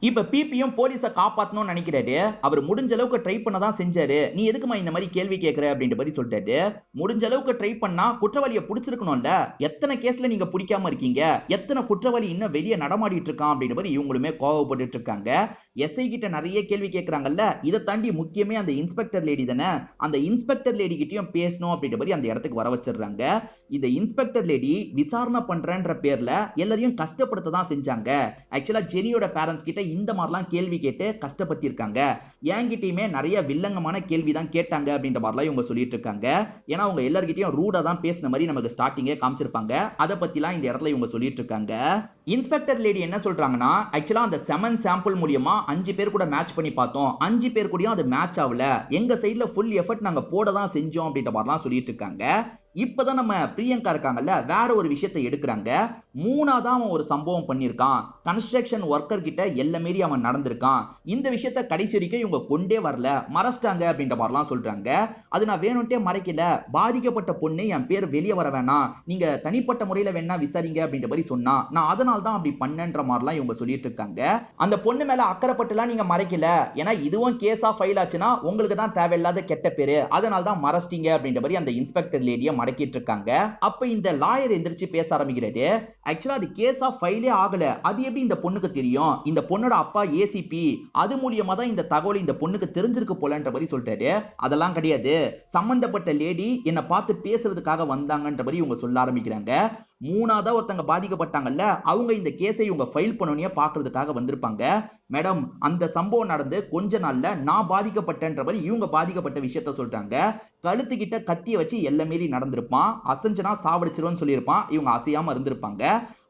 இப்ப பிபியும் போலீஸை காப்பாத்தணும்னு நினைக்கிறாரு. அவர் முடிஞ்ச அளவுக்கு ட்ரை பண்ண தான் செஞ்சாரு. நீ எதுக்குமா இந்த மாதிரி கேள்வி கேட்கற அப்படின்ற மாதிரி சொல்லிட்டாரு. முடிஞ்ச அளவுக்கு ட்ரை பண்ணா குற்றவாளியை பிடிச்சிருக்கணும்ல, எத்தனை கேஸ்ல நீங்க பிடிக்காம இருக்கீங்க, எத்தனை குற்றவாளி இன்னும் வெளியே நடமாடிட்டு இருக்கான் அப்படின்ற மாதிரி இவங்களுமே கோவப்பட்டு இருக்காங்க. எஸ்ஐ கிட்ட நிறைய கேள்வி கேட்கறாங்கல்ல, இதை தாண்டி முக்கியமே அந்த இன்ஸ்பெக்டர் லேடி தானே, அந்த இன்ஸ்பெக்டர் லேடி கிட்டயும் பேசணும் அப்படின்ற மாதிரி அந்த இடத்துக்கு வர வச்சிடுறாங்க. இந்த இன்ஸ்பெக்டர் லேடி விசாரணை பண்றேன்ற பேர்ல எல்லாரையும் கஷ்டப்படுத்த தான் செஞ்சாங்க. ஆக்சுவலா ஜெனியோட பேரண்ட்ஸ் கிட்ட இந்த மாதிரிலாம் கேள்வி கேட்டு கஷ்டப்படுத்தி இருக்காங்க. என்கிட்டயுமே நிறைய வில்லங்கமான கேள்வி தான் கேட்டாங்க அப்படின்ற மாதிரிலாம் இவங்க சொல்லிட்டு இருக்காங்க. ஏன்னா அவங்க எல்லார்கிட்டயும் ரூடா தான் பேசின மாதிரி நமக்கு ஸ்டார்டிங்கே காமிச்சிருப்பாங்க. அதை பத்திலாம் இந்த இடத்துல இவங்க சொல்லிட்டு இருக்காங்க. இன்ஸ்பெக்டர் லேடி என்ன சொல்றாங்கன்னா, ஆக்சுவலா அந்த செமன் சாம்பிள் மூலமா 5 பேர் கூட மேட்ச் பண்ணி பார்த்தோம், 5 பேர் கூடயும் அது மேட்ச் ஆகல, எங்க சைடுல ஃபுல் எஃபர்ட் நாங்க போட தான் செஞ்சோம் அப்படின்ற மாதிரிலாம் சொல்லிட்டு இருக்காங்க. இப்பதான் நம்ம பிரியங்கா இருக்காங்கல்ல, வேற ஒரு விஷயத்தை எடுக்கிறாங்க. 3ஆவதா அவன் ஒரு சம்பவம் பண்ணிருக்கான், கன்ஸ்ட்ரக்ஷன் ஒர்க்கர் கிட்ட எல்லை மீறி அவன் நடந்திருக்கான். இந்த விஷயத்த கடைசி வரைக்கும் இவங்க கொண்டே வரல, மறைச்சிட்டாங்க அப்படின்ற மாதிரிலாம் சொல்றாங்க. அது நான் வேணும்ட்டே மறைக்கல, பாதிக்கப்பட்ட பொண்ணு என் பேர் வெளியே வர வேணாம், நீங்க தனிப்பட்ட முறையில வேணா விசாரிங்க அப்படின்ற மாதிரி சொன்னா, நான் அதனால தான் அப்படி பண்ணன்ற மாதிரிலாம் இவங்க சொல்லிட்டு இருக்காங்க. அந்த பொண்ணு மேல அக்கறைப்பட்டுலாம் நீங்க மறைக்கல, ஏன்னா இதுவும் கேஸா ஃபைல் ஆச்சுன்னா உங்களுக்கு தான் தேவையில்லாத கெட்ட பேரு, அதனால தான் மறைச்சிட்டீங்க அப்படின்ற மாதிரி அந்த இன்ஸ்பெக்டர் லேடியை மடக்கிட்டு இருக்காங்க. அப்ப இந்த லாயர் எந்திரிச்சு பேச ஆரம்பிக்கிறாரு. ஆக்சுவலா அது கேஸா ஃபைலே ஆகல, அது எப்படி இந்த பொண்ணுக்கு தெரியும், இந்த பொண்ணோட அப்பா ஏசிபி, அது மூலியமா தான் இந்த தகவல் இந்த பொண்ணுக்கு தெரிஞ்சிருக்கு போலன்ற மாதிரி சொல்லிட்டாரு. அதெல்லாம் கிடையாது, சம்பந்தப்பட்ட லேடி என்ன பார்த்து பேசுறதுக்காக வந்தாங்கன்ற மாதிரி இவங்க சொல்ல ஆரம்பிக்கிறாங்க. 3ஆவதா ஒருத்தங்க பாதிக்கப்பட்டாங்கல்ல, அவங்க இந்த கேஸை இவங்க ஃபைல் பண்ணனும் பார்க்கிறதுக்காக வந்திருப்பாங்க. மேடம், அந்த சம்பவம் நடந்து கொஞ்ச நாள்ல நான் பாதிக்கப்பட்டேன்ற மாதிரி இவங்க பாதிக்கப்பட்ட விஷயத்த சொல்றாங்க. கழுத்துக்கிட்ட கத்திய வச்சு எல்லை மீறி நடந்திருப்பான், அசஞ்சனா சாவடிச்சிருன்னு சொல்லியிருப்பான், இவங்க அசையாம இருந்திருப்பாங்க.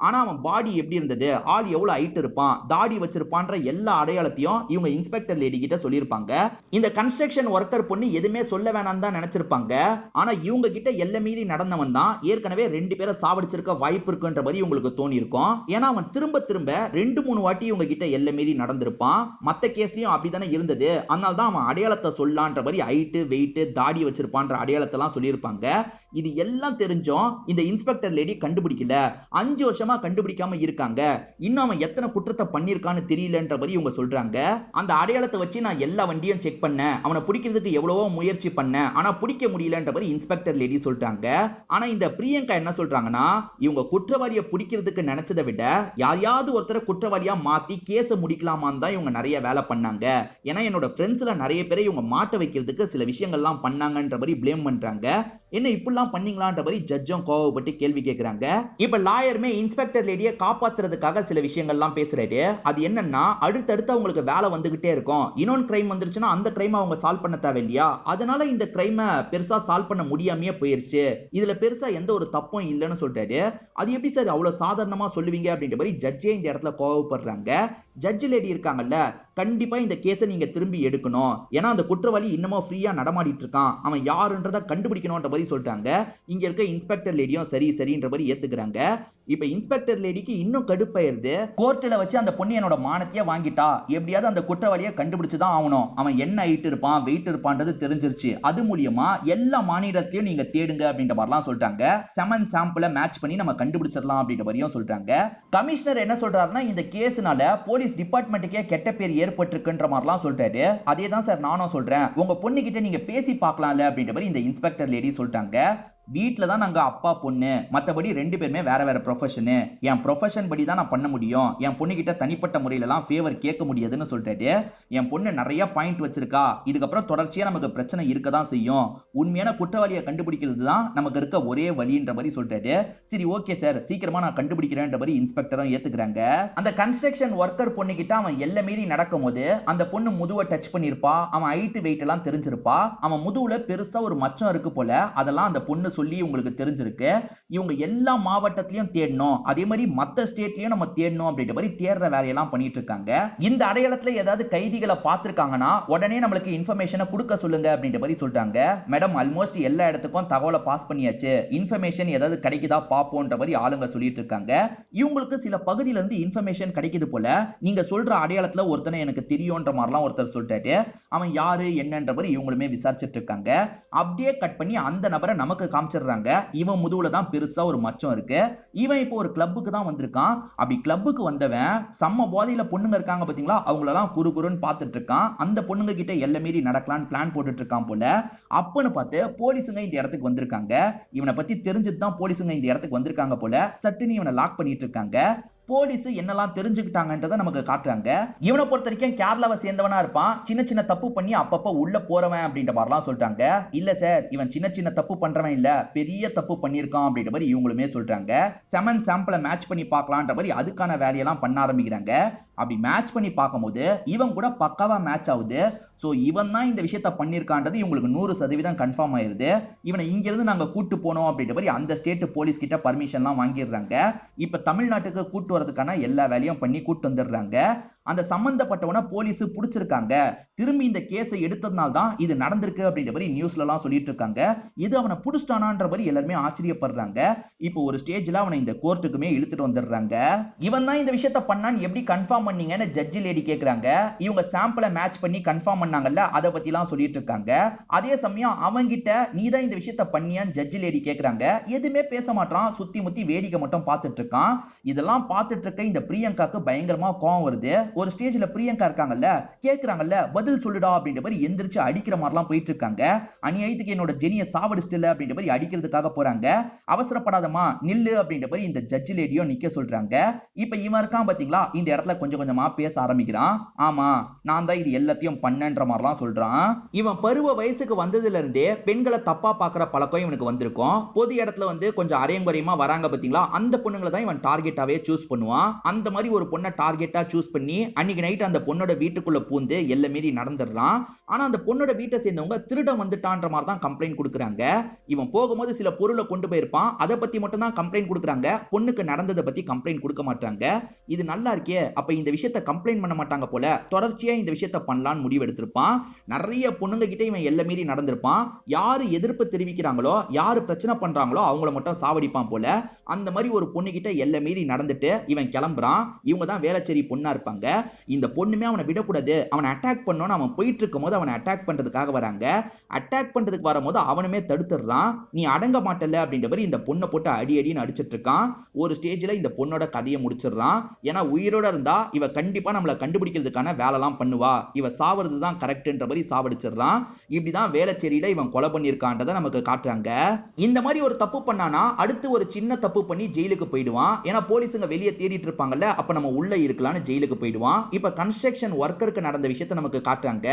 ஆனா அவன் பாடி எப்படி இருந்தது, ஆள் எவ்வளவு ஹைட் இருப்பான், தாடி வச்சிருப்பான்ற எல்லா அடையாளத்தையும் இவங்க இன்ஸ்பெக்டர் லேடி கிட்ட சொல்லியிருப்பாங்க. இந்த கன்ஸ்ட்ரக்ஷன் ஒர்க்கர் பொண்ணு எதுவுமே சொல்ல வேணாம் தான் நினைச்சிருப்பாங்க. ஆனா இவங்க கிட்ட எல்லை மீறி நடந்தவன் தான் ஏற்கனவே 2 பேரை சாவடிச்சிருக்க வாய்ப்பு இருக்குன்ற மாதிரி இவங்களுக்கு தோணி இருக்கும். ஏன்னா அவன் திரும்ப திரும்ப 2-3 வாட்டி இவங்க கிட்ட எல்லை மீறி நடந்திருப்பான். மத்த கேஸ்லயும் அப்படித்தானே இருந்தது, அதனால தான் அவன் அடையாளத்தை சொல்லான்ற மாதிரி ஹைட், வெயிட், தாடி வச்சிருப்பான்ற அடையாளத்தை எல்லாம் சொல்லியிருப்பாங்க. இது எல்லாம் தெரிஞ்சும் இந்த இன்ஸ்பெக்டர் லேடி கண்டுபிடிக்கல, 5 வருஷமா கண்டுபிடிக்காம இருக்காங்க. இன்னும் அவன் எத்தனை குற்றத்தை பண்ணிருக்கான்னு தெரியலன்ற மாதிரி இவங்க சொல்றாங்க. அந்த அடையாளத்தை வச்சு நான் எல்லா வண்டியும் செக் பண்ணேன், அவனை பிடிக்கிறதுக்கு எவ்வளவோ முயற்சி பண்ணேன், ஆனா பிடிக்க முடியலன்ற மாதிரி இன்ஸ்பெக்டர் லேடி சொல்றாங்க. ஆனா இந்த பிரியங்கா என்ன சொல்றாங்கன்னா, இவங்க குற்றவாளியை பிடிக்கிறதுக்கு நினைச்சதை விட யாரையாவது ஒருத்தரை குற்றவாளியா மாத்தி கேஸ முடிக்கலாமான்னு தான் இவங்க நிறைய வேலை பண்ணாங்க. ஏன்னா என்னோட ஃப்ரெண்ட்ஸ்ல நிறைய பேரை இவங்க மாட்ட வைக்கிறதுக்கு சில விஷயங்கள்லாம் பண்ணாங்கன்ற மாதிரி ப்ளேம் பண்றாங்க. என்ன இப்படிலாம் பண்ணீங்களான்ற மாதிரி ஜட்ஜும் கோவப்பட்டு கேள்வி கேட்கிறாங்க. இப்ப லாயருமே இன்ஸ்பெக்டர் லேடியை காப்பாத்துறதுக்காக சில விஷயங்கள்லாம் பேசுறாரு. அது என்னன்னா, அடுத்தடுத்து அவங்களுக்கு வேலை வந்துகிட்டே இருக்கும், இன்னொன்று கிரைம் வந்துருச்சுன்னா அந்த கிரைம் அவங்க சால்வ் பண்ண தேவை இல்லையா, அதனால இந்த கிரைமை பெருசா சால்வ் பண்ண முடியாமையே போயிருச்சு, இதுல பெருசா எந்த ஒரு தப்பும் இல்லைன்னு சொல்றாரு. அது எப்படி சார் அவ்வளவு சாதாரணமா சொல்லுவீங்க அப்படின்ற மாதிரி ஜட்ஜே இந்த இடத்துல கோவப்படுறாங்க. ஜட்ஜ் லேடி இருக்காங்கல்ல, கண்டிப்பா இந்த கேஸை நீங்க திரும்பி எடுக்கணும், ஏன்னா அந்த குற்றவாளி இன்னமும் ஃப்ரீயா நடமாடிட்டு இருக்கான், அவன் யாருன்றத கண்டுபிடிக்கணும்ன்ற மாதிரி சொல்லிட்டாங்க. இங்க இருக்க இன்ஸ்பெக்டர் லேடியும் சரி சரின்ற மாதிரி ஏத்துக்கிறாங்க. இப்ப இன்ஸ்பெக்டர் லேடிக்கு இன்னும் கடுப்பாயிருது. கோர்ட்ல வச்சு அந்த பொண்ணு என்னோட மானத்தையே வாங்கிட்டா, எப்படியாவது அந்த குற்றவாளியை கண்டுபிடிச்சுதான் ஆகணும். அவன் என்ன ஹைட் இருப்பான், வெயிட் இருப்பான்றது தெரிஞ்சிருச்சு. அது மூலியமா எல்லா மாநிலத்தையும் நீங்க தேடுங்க அப்படின்ற மாதிரிலாம் சொல்லிட்டாங்க. செமன் சாம்பிளை மேட்ச் பண்ணி நம்ம கண்டுபிடிச்சிடலாம் அப்படின்ற மாதிரியும் சொல்றாங்க. கமிஷனர் என்ன சொல்றாருன்னா, இந்த கேஸ்னால போலீஸ் டிபார்ட்மெண்ட்டுக்கே கெட்ட பேர் ஏற்பட்டிருக்குன்ற மாதிரிலாம் சொல்றாரு. அதே தான் சார் நானும் சொல்றேன். உங்க பொண்ணு கிட்ட நீங்க பேசி பார்க்கலாம்ல அப்படின்ற மாதிரி இந்த இன்ஸ்பெக்டர் லேடி சொல்லிட்டாங்க. வீட்டில் தான் நாங்கள் அப்பா பொண்ணு, மற்றபடி 2 பேருமே வேற வேற ப்ரொஃபஷனு. என் ப்ரொஃபஷன் படி தான் நான் பண்ண முடியும். என் பொண்ணுகிட்ட தனிப்பட்ட முறையிலலாம் ஃபேவர் கேட்க முடியாதுன்னு சொல்லிட்டாரு. என் பொண்ணு நிறைய பாயிண்ட் வச்சிருக்கா. இதுக்கப்புறம் தொடர்ச்சியாக நமக்கு பிரச்சனை இருக்க தான் செய்யும். உண்மையான குற்றவாளியை கண்டுபிடிக்கிறது தான் நமக்கு இருக்க ஒரே வழின்ற மாதிரி சொல்லிட்டாரு. சரி ஓகே சார், சீக்கிரமா நான் கண்டுபிடிக்கிறேன்ற மாதிரி இன்ஸ்பெக்டரும் ஏத்துக்கிறாங்க. அந்த கன்ஸ்ட்ரக்ஷன் ஒர்க்கர் பொண்ணுகிட்ட அவன் எல்லை மீறி நடக்கும் போது அந்த பொண்ணு முதுவை டச் பண்ணிருப்பா. அவன் ஹைட் வெயிட் எல்லாம் தெரிஞ்சிருப்பா. அவன் முதுகுல பெருசா ஒரு மச்சம் இருக்கு போல. அதெல்லாம் அந்த பொண்ணு சொல்லி உங்களுக்கு தெரிஞ்சிருக்கு. இவங்க எல்லா மாவட்டத்திலயும் தேடணும், அதே மாதிரி மத்த ஸ்டேட்லயும் நம்ம தேடணும் அப்படின்ற மாதிரி தேடுற வேலையெல்லாம் பண்ணிட்டு இருக்காங்க. இந்த அடையாளத்துல ஏதாவது கைதிகளை பார்த்திருக்காங்கன்னா உடனே நம்மளுக்கு இன்ஃபர்மேஷனை கொடுக்க சொல்லுங்க அப்படின்ற மாதிரி சொல்லிட்டாங்க. மேடம், ஆல்மோஸ்ட் எல்லா இடத்துக்கும் தகவலை பாஸ் பண்ணியாச்சு. இன்ஃபர்மேஷன் ஏதாவது கிடைக்குதா பாப்போன்ற மாதிரி ஆளுங்க சொல்லிட்டு இருக்காங்க. இவங்களுக்கு சில பகுதியில இருந்து இன்ஃபர்மேஷன் கிடைக்குது போல. நீங்க சொல்ற அடையாளத்துல ஒருத்தனை எனக்கு தெரியும்ன்ற மாதிரிலாம் ஒருத்தர் சொல்லிட்டாரு. அவன் யாரு என்னன்ற மாதிரி இவங்களுமே விசாரிச்சுட்டு இருக்காங்க. அப்படியே கட் பண்ணி அந்த நபரை நமக்கு காமிச்சிடுறாங்க. இவன் முதுகுல தான் பெருசா ஒரு மச்சம் இருக்கு. இவன் இப்போ ஒரு கிளப்புக்கு தான் வந்திருக்கான். அப்படி கிளப்புக்கு வந்தவன் செம்ம போதையில பொண்ணுங்க இருக்காங்க பாத்தீங்களா, அவங்களெல்லாம் குறுகுறுன்னு பார்த்துட்டு இருக்கான். அந்த பொண்ணுங்க கிட்ட எல்லை மீறி நடக்கலான்னு பிளான் போட்டுட்டு இருக்கான் போல. அப்பன்னு பார்த்து போலீஸுங்க இந்த இடத்துக்கு வந்திருக்காங்க. இவனை பத்தி தெரிஞ்சுட்டு தான் போலீஸுங்க இந்த இடத்துக்கு வந்திருக்காங்க போல. சட்டுன்னு இவனை லாக் பண்ணிட்டு இருக்காங்க. போலீஸ் என்னெல்லாம் தெரிஞ்சுக்கிட்டாங்கன்றதை நமக்கு காட்டுறாங்க. இவனை பொறுத்த வரைக்கும் கேரளாவை சேர்ந்தவனா இருப்பான். சின்ன சின்ன தப்பு பண்ணி அப்பப்ப உள்ள போறவன் அப்படின்ற மாதிரிலாம் சொல்லிட்டாங்க. இல்ல சார், இவன் சின்ன சின்ன தப்பு பண்றவன் இல்ல, பெரிய தப்பு பண்ணிருக்கான் அப்படின்ற மாதிரி இவங்களுமே சொல்றாங்க. செமன் சாம்பிளை மேட்ச் பண்ணி பார்க்கலான்ற மாதிரி அதுக்கான வேலையெல்லாம் பண்ண ஆரம்பிக்கிறாங்க. அப்படி மேட்ச் பண்ணி பார்க்கும்போது இவன் கூட பக்காவா மேட்ச் ஆகுது. சோ இவன் தான் இந்த விஷயத்த பண்ணிருக்கான்றது இவங்களுக்கு 100% கன்ஃபார்ம் ஆயிருது. இவனை இங்க இருந்து நாங்க கூட்டு போனோம் அப்படின்ற மாதிரி அந்த ஸ்டேட் போலீஸ் கிட்ட பர்மிஷன்லாம் வாங்கிடுறாங்க. இப்ப தமிழ்நாட்டுக்கு கூட்டு வரதுக்கான எல்லா வேலையும் பண்ணி கூட்டு வந்துடுறாங்க. அந்த சம்பந்தப்பட்டவனை போலீஸ் பிடிச்சிருக்காங்க. திரும்பி இந்த கேஸை எடுத்ததுனால தான் இது நடந்திருக்கு அப்படின்ற மாதிரி நியூஸ்ல எல்லாம் சொல்லிட்டு இருக்காங்க. இது அவனை புடிச்சிட்டானான்ற மாதிரி எல்லாருமே ஆச்சரியப்படுறாங்க. இப்போ ஒரு ஸ்டேஜ்ல அவனை இந்த கோர்ட்டுக்குமே இழுத்துட்டு வந்துடுறாங்க. இவன் தான் இந்த விஷயத்த பண்ணான்னு எப்படி கன்ஃபார்ம் பண்ணீங்கன்னு ஜட்ஜி லேடி கேக்குறாங்க. இவங்க சாம்பிளை மேட்ச் பண்ணி கன்ஃபார்ம் பண்ணாங்கல்ல, அதை பத்தி எல்லாம் சொல்லிட்டு இருக்காங்க. அதே சமயம் அவங்கிட்ட நீ தான் இந்த விஷயத்த பண்ணியான்னு ஜட்ஜி லேடி கேக்குறாங்க. எதுவுமே பேச மாட்டான், சுத்தி முத்தி வேடிக்கை மட்டும் பார்த்துட்டு இருக்கான். இதெல்லாம் பார்த்துட்டு இருக்க இந்த பிரியங்காக்கு பயங்கரமா கோவம் வருது. ஒரு ஸ்டேஜ்ல பிரியங்கா இருக்காங்கல்ல, கேக்குறாங்கல்ல, பதில் சொல்லுடா அப்படின்ற மாதிரி எந்திரிச்சு அடிக்கிற மாதிரிலாம் போயிட்டு இருக்காங்க. அநியாயத்துக்கு என்னோட ஜெனியை சாவடிச்சிட்டல அப்படின்ற மாதிரி அடிக்கிறதுக்காக போறாங்க. அவசரப்படாதமா நில்லு அப்படின்ற மாதிரி இந்த ஜட்ஜி லேடியும் நிக்க சொல்றாங்க. இப்ப இவன் இருக்கான் பாத்தீங்களா, இந்த இடத்துல கொஞ்சம் கொஞ்சமா பேச ஆரம்பிக்கிறான். ஆமா, நான் தான் இது எல்லாத்தையும் பண்ணன்ற மாதிரிலாம் சொல்றான். இவன் பருவ வயசுக்கு வந்ததுல இருந்தே பெண்களை தப்பா பாக்குற பழக்கம் இவனுக்கு வந்திருக்கும். பொது இடத்துல வந்து கொஞ்சம் அரையும் குறையுமா வராங்க பாத்தீங்களா, அந்த பொண்ணுங்களை தான் இவன் டார்கெட்டாவே சூஸ் பண்ணுவான். அந்த மாதிரி ஒரு பொண்ணை டார்கெட்டா சூஸ் பண்ணி அன்னைக்கு நைட் அந்த பொண்ணோட வீட்டுக்குள்ள பூந்து எல்லை மீறி நடந்துடுறான். ஆனா அந்த பொண்ணோட வீட்டை சேர்ந்தவங்க திருட வந்துட்டான்ற மாதிரி தான் கம்ப்ளைண்ட் கொடுக்குறாங்க. இவன் போகும்போது சில பொருளை கொண்டு போயிருப்பான், அதை பத்தி மட்டும் தான் கம்ப்ளைண்ட் கொடுக்குறாங்க. பொண்ணுக்கு நடந்ததை பத்தி கம்ப்ளைண்ட் கொடுக்க மாட்டாங்க. இது நல்லா இருக்கே, அப்ப இந்த விஷயத்தை கம்ப்ளைண்ட் பண்ண மாட்டாங்க போல, தொடர்ச்சியா இந்த விஷயத்தை பண்ணலான்னு முடிவு எடுத்திருப்பான். நிறைய பொண்ணுங்க கிட்ட இவன் எல்லை மீறி நடந்திருப்பான். யாரு எதிர்ப்பு தெரிவிக்கிறாங்களோ, யாரு பிரச்சனை பண்றாங்களோ அவங்கள மட்டும் சாவடிப்பான் போல. அந்த மாதிரி ஒரு பொண்ணு கிட்ட எல்லை மீறி நடந்துட்டு இவன் கிளம்புறான். இவங்க தான் வேளச்சேரி பொண்ணா இருப்பாங்க. இந்த பொண்ணுமே அவனை விடக்கூடாது, அவனை அட்டாக் பண்ணணும்னு அவன் போயிட்டு இருக்கும் போது அவனை அட்டாக் பண்றதுக்காக வராங்க. அட்டாக் பண்றதுக்கு வரும்போது அவனுமே தடுத்துடுறான். நீ அடங்க மாட்டல அப்படின்ற மாதிரி இந்த பொண்ணை போட்டு அடி அடின்னு அடிச்சிட்டு இருக்கான். ஒரு ஸ்டேஜ்ல இந்த பொண்ணோட கதையை முடிச்சிடுறான். ஏன்னா உயிரோட இருந்தா இவ கண்டிப்பா நம்மளை கண்டுபிடிக்கிறதுக்கான வேலைலாம் பண்ணுவா, இவ சாவறது தான் கரெக்ட்ன்ற மாதிரி சாவடிச்சிடுறான். இப்படிதான் வேளச்சேரியில இவன் கொலை பண்ணியிருக்கான்றதை நமக்கு காட்டுறாங்க. இந்த மாதிரி ஒரு தப்பு பண்ணானா அடுத்து ஒரு சின்ன தப்பு பண்ணி ஜெயிலுக்கு போயிடுவான். ஏன்னா போலீஸுங்க வெளியே தேடிட்டு இருப்பாங்கல்ல, அப்ப நம்ம உள்ள இருக்கலாம்னு ஜெயிலுக்கு போயிடுவான். இப்ப கன்ஸ்ட்ரக்ஷன் ஒர்க்கருக்கு நடந்த விஷயத்தை நமக்கு காட்டுறாங்க.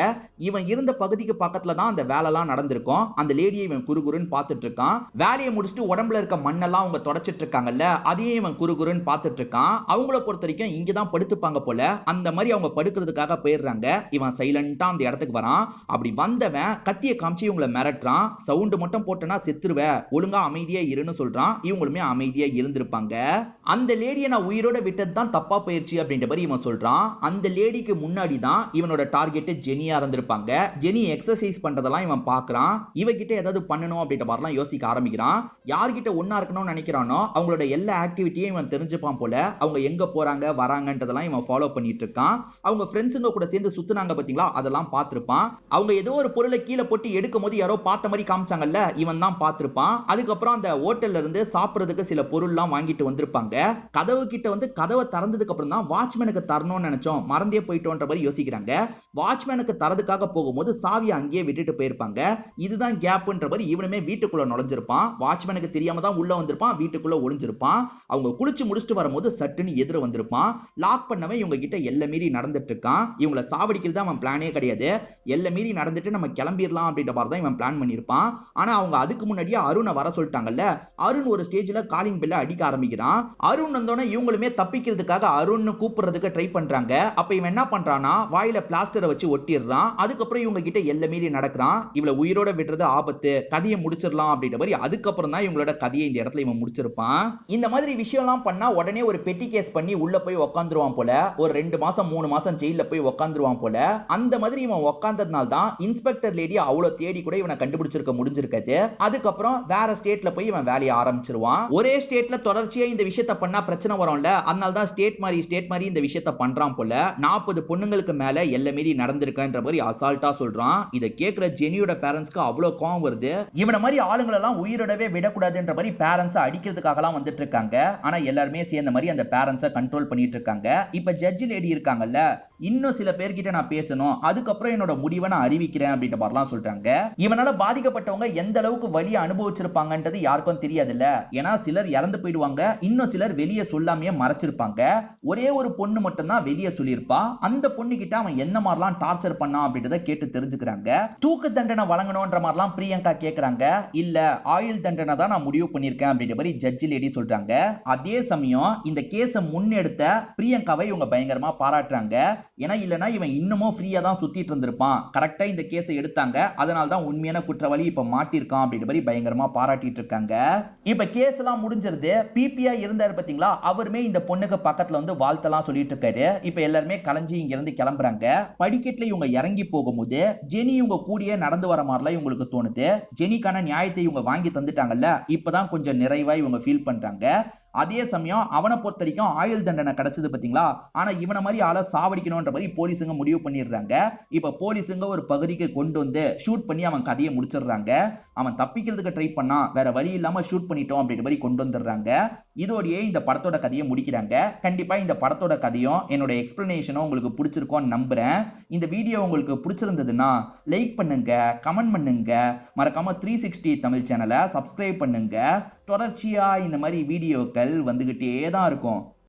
இவன் இருந்த பகுதிக்கு பக்கத்துல தான் அந்த வேலைலாம் நடந்திருக்கும். அந்த லேடியை இவன் குறுகுறுன்னு பார்த்துட்டு இருக்கான். வேலையை முடிச்சுட்டு உடம்புல இருக்க மண்ணெல்லாம் அவங்க தொடச்சிட்டு இருக்காங்கல்ல, அதையே இவன் குறுகுறுன்னு பார்த்துட்டு இருக்கான். அவங்கள பொறுத்த வரைக்கும் இங்கதான் படுத்துப்பாங்க போல, அந்த மாதிரி அவங்க படுக்கிறதுக்காக போயிடுறாங்க. இவன் சைலண்டா அந்த இடத்துக்கு வரான். அப்படி வந்தவன் கத்தியை காமிச்சு இவங்களை மிரட்டுறான். சவுண்ட் மட்டும் போட்டனா செத்துருவ, ஒழுங்கா அமைதியா இருன்னு சொல்றான். இவங்களுமே அமைதியா இருந்திருப்பாங்க. அந்த லேடியை நான் உயிரோட விட்டது தான் தப்பா போயிருச்சு அப்படின்ற மாதிரி இவன் சொல்றான். அந்த லேடிக்கு முன்னாடி தான் இவனோட டார்கெட் ஜெனியா இருந்திருப்பாங்க. இருப்பாங்க. ஜெனி எக்ஸசைஸ் பண்றதெல்லாம் இவன் பாக்குறான். இவகிட்ட ஏதாவது பண்ணணும் அப்படின்ற மாதிரிலாம் யோசிக்க ஆரம்பிக்கிறான். யார்கிட்ட ஒன்னா இருக்கணும்னு நினைக்கிறானோ அவங்களோட எல்லா ஆக்டிவிட்டியும் இவன் தெரிஞ்சுப்பான் போல. அவங்க எங்க போறாங்க வராங்கன்றதெல்லாம் இவன் ஃபாலோ பண்ணிட்டு இருக்கான். அவங்க ஃப்ரெண்ட்ஸுங்க கூட சேர்ந்து சுத்துனாங்க பாத்தீங்களா, அதெல்லாம் பார்த்திருப்பான். அவங்க ஏதோ ஒரு பொருளை கீழே போட்டு எடுக்கும் போது யாரோ பார்த்த மாதிரி காமிச்சாங்கல்ல, இவன் தான் பார்த்திருப்பான். அதுக்கப்புறம் அந்த ஹோட்டல்ல இருந்து சாப்பிடுறதுக்கு சில பொருள்லாம் வாங்கிட்டு வந்திருப்பாங்க. கதவு கிட்ட வந்து கதவை திறந்ததுக்கு அப்புறம் தான் வாட்ச்மேனுக்கு தரணும்னு நினைச்சோம், மறந்தே போயிட்டோன்ற மாதிரி யோசிக்கிறாங்க. வாட்ச்மேனுக்கு தரதுக்காக போகும்போது சாவியை அங்கேயே விட்டுட்டு போயிருப்பாங்க. இதுதான் கேப்ன்ற மாதிரி இவனுமே வீட்டுக்குள்ள நுழைஞ்சிருப்பான். வாட்ச்மேனுக்கு தெரியாம தான் உள்ள வந்திருப்பான், வீட்டுக்குள்ள ஒளிஞ்சிருப்பான். அவங்க குளிச்சு முடிச்சுட்டு வரும்போது சட்டுன்னு எதிர வந்திருப்பான். லாக் பண்ணவே இவங்க கிட்ட எல்லை மீறி நடந்துட்டு இருக்கான். இவங்களை சாவடிக்கிறது தான் அவன் பிளானே கிடையாது. எல்லை மீறி நடந்துட்டு நம்ம கிளம்பிடலாம் அப்படின்ற மாதிரி தான் இவன் பிளான் பண்ணியிருப்பான். ஆனா அவங்க அதுக்கு முன்னாடியே அருணை வர சொல்லிட்டாங்கல்ல. அருண் ஒரு ஸ்டேஜ்ல காலிங் பெல்ல அடிக்க ஆரம்பிக்கிறான். அருண் வந்தோடனே இவங்களுமே தப்பிக்கிறதுக்காக அருண் கூப்பிடுறதுக்கு ட்ரை பண்றாங்க. அப்ப இவன் என்ன பண்றானா, வாயில பிளாஸ்டரை வச்சு ஒட்டிடுறான். அதுக்கப்புறம் இவங்க கிட்ட எல்லை மீறி நடக்கிறான். இவளை உயிரோட விடுறது ஆபத்து, கதையை முடிச்சிடலாம் அப்படின்ற மாதிரி அதுக்கப்புறம் தான் இவங்களோட கதையை இந்த இடத்துல இவன் முடிச்சிருப்பான். இந்த மாதிரி விஷயம்லாம் பண்ணா உடனே ஒரு பெட்டி கேஸ் பண்ணி உள்ள போய் உட்காந்துருவான் போல. ஒரு 2 மாசம் 3 மாசம் ஜெயில போய் உட்காந்துருவான் போல. அந்த மாதிரி இவன் உட்கார்ந்ததுனால தான் இன்ஸ்பெக்டர் லேடி அவ்வளவு தேடி கூட இவனை கண்டுபிடிச்சிருக்க முடிஞ்சிருக்காது. அதுக்கப்புறம் வேற ஸ்டேட்ல போய் இவன் வேலையை ஆரம்பிச்சிருவான். ஒரே ஸ்டேட்ல தொடர்ச்சியா இந்த விஷயத்தை பண்ணா பிரச்சனை வரும்ல, அதனால தான் ஸ்டேட் மாதிரி இந்த விஷயத்தை பண்றான் போல. 40 பொண்ணுங்களுக்கு மேல எல்லை மீறி நடந்திருக்கன்ற மாதிரி அசால்ட்டா சொல்றான். இதை கேட்கிற ஜெனியோட பேரண்ட்ஸ்க்கு அவ்வளவு கோவம் வருது. இவன மாதிரி ஆளுங்களை எல்லாம் உயிரோடவே விடக்கூடாதுன்ற மாதிரி பேரண்ட்ஸ் அடிக்கிறதுக்காகலாம் வந்துட்டு இருக்காங்க. ஆனா எல்லாருமே சேர்ந்த மாதிரி அந்த பேரண்ட்ஸை கண்ட்ரோல் பண்ணிட்டு இருக்காங்க. இப்ப ஜட்ஜ் லேடி இருக்காங்கல்ல, இன்னும் சில பேர்கிட்ட நான் பேசணும், அதுக்கப்புறம் என்னோட முடிவை நான் அறிவிக்கிறேன் அப்படின்ற மாதிரிலாம் சொல்றாங்க. இவனால பாதிக்கப்பட்டவங்க எந்த அளவுக்கு வலியை அனுபவிச்சிருப்பாங்கன்றது யாருக்கும் தெரியாதுல்ல. ஏன்னா சிலர் இறந்து போயிடுவாங்க, இன்னும் சிலர் வெளியே சொல்லாமையே மறைச்சிருப்பாங்க. ஒரே ஒரு பொண்ணு மட்டும் தான் வெளியே சொல்லியிருப்பா. அந்த பொண்ணு கிட்ட அவன் என்ன மாதிரிலாம் டார்ச்சர் பண்ணான் அப்படின்றத கேட்டு தெரிஞ்சுக்கிறாங்க. தூக்கு தண்டனை வழங்கணும்ன்ற மாதிரிலாம் பிரியங்கா கேட்கறாங்க. இல்ல, ஆயுள் தண்டனை தான் நான் முடிவு பண்ணிருக்கேன் அப்படின்ற மாதிரி ஜட்ஜ் லேடி சொல்றாங்க. அதே சமயம் இந்த கேஸை முன்னெடுத்த பிரியங்காவை இவங்க பயங்கரமா பாராட்டுறாங்க. ஏன்னா இல்லனா இவன் இன்னமும் ஃப்ரீயா தான் சுத்திட்டு இருந்திருப்பான். கரெக்டா இந்த கேஸை எடுத்தாங்க, அதனால தான் உண்மையான குற்றவாளி இப்ப மாட்டிருக்கான் அப்படின்ற மாதிரி பயங்கரமா பாராட்டிட்டு இருக்காங்க. இப்ப கேஸ் எல்லாம் முடிஞ்சிருது. பிபியா இருந்தாரு பாத்தீங்களா, அவருமே இந்த பொண்ணுக்கு பக்கத்துல வந்து வாழ்த்தெல்லாம் சொல்லிட்டு இருக்காரு. இப்ப எல்லாருமே கலைஞ்சி இங்க இருந்து கிளம்புறாங்க. படிக்கட்டுல இவங்க இறங்கி போகும்போது ஜெனி இவங்க கூடிய நடந்து வர மாதிரிலாம் இவங்களுக்கு தோணுது. ஜெனிக்கான நியாயத்தை இவங்க வாங்கி தந்துட்டாங்கல்ல, இப்பதான் கொஞ்சம் நிறைவா இவங்க ஃபீல் பண்றாங்க. அதே சமயம் அவனை பொறுத்த வரைக்கும் ஆயுள் தண்டனை கிடைச்சது பாத்தீங்களா, ஆனா இவனை மாதிரி ஆளை சாவடிக்கணும்ன்ற மாதிரி போலீஸுங்க முடிவு பண்ணிடுறாங்க. இப்ப போலீஸுங்க ஒரு பகுதிக்கு கொண்டு வந்து ஷூட் பண்ணி அவன் கதையை முடிச்சிடுறாங்க. அவன் தப்பிக்கிறதுக்கு ட்ரை பண்ணா, வேற வழி இல்லாம ஷூட் பண்ணிட்டோம் அப்படின்ற மாதிரி கொண்டு வந்துடுறாங்க. இதோடயே இந்த படத்தோட கதையை முடிக்கிறாங்க. கண்டிப்பா இந்த படத்தோட கதையும் என்னோட எக்ஸ்பிளனேஷனும் உங்களுக்கு பிடிச்சிருக்கும்னு நம்புறேன். இந்த வீடியோ உங்களுக்கு பிடிச்சிருந்ததுன்னா லைக் பண்ணுங்க, கமெண்ட் பண்ணுங்க, மறக்காம 360 தமிழ் சேனலை சப்ஸ்கிரைப் பண்ணுங்க. தொடர்ச்சியா இந்த மாதிரி வீடியோக்கள் வந்துகிட்டே தான் இருக்கும்.